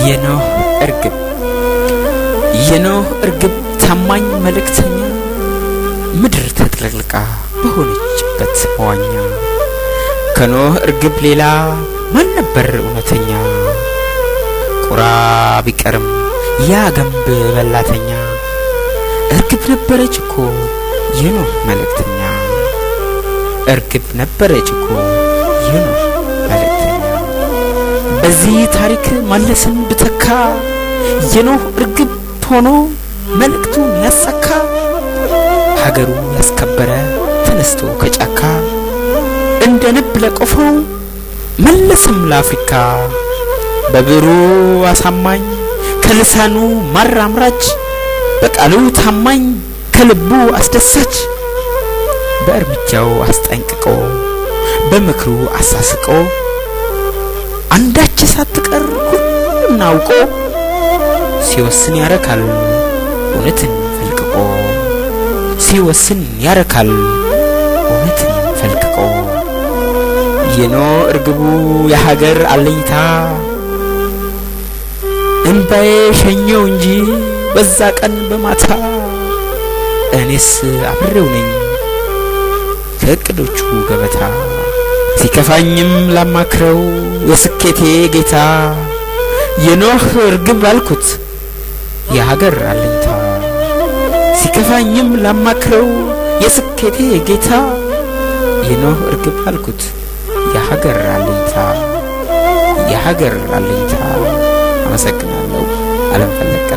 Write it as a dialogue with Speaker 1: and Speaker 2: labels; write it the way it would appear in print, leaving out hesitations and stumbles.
Speaker 1: የኖህ እርግብ ታማኝ መልእክተኛ ምድር ተጥለቅልቃ በሆነችበት መዋኛ ከኖህ እርግብ ሌላ ማን ነበር እውነተኛ ቁራ ቢቀርም ያ ገንብ በላተኛ እርግብ ነበረች እኮ የኖህ መልእክተኛ እርግብ ነበረች እኮ የኖህ መልእክተኛ በዚህ ታሪክ ማለስን ብተካ የኖህ እርግብ ሆኖ መልእክቱን ያሳካ ሀገሩ ያስከበረ ተነስቶ ከጫካ እንደ ንብ ለቆፈው መለስም ለአፍሪካ በብሩ አሳማኝ ከልሳኑ ማራምራች በቃሉ ታማኝ ከልቡ አስደሳች በእርምጃው አስጠንቅቆ በምክሩ አሳስቆ አንዳች ሳትቀር ሁሉን አውቆ ሲወስን ያረካል እውነትን ፈልቅቆ ሲወስን ያረካል እውነትን ፈልቅቆ የኖህ እርግቡ የሀገር አለኝታ እንባዬ ሸኘው እንጂ በዛ ቀን በማታ እኔስ አብሬው ነኝ ከእቅዶቹ ገበታ ሲከፋኝም ላማክረው የስኬቴ ጌታ የኖህ እርግብ አልኩት የሀገር አለኝታ ሲከፋኝም ላማክረው የስኬቴ ጌታ የኖህ እርግብ አልኩት የሀገር አለኝታ አመሰግናለሁ። አለም ፈለቀ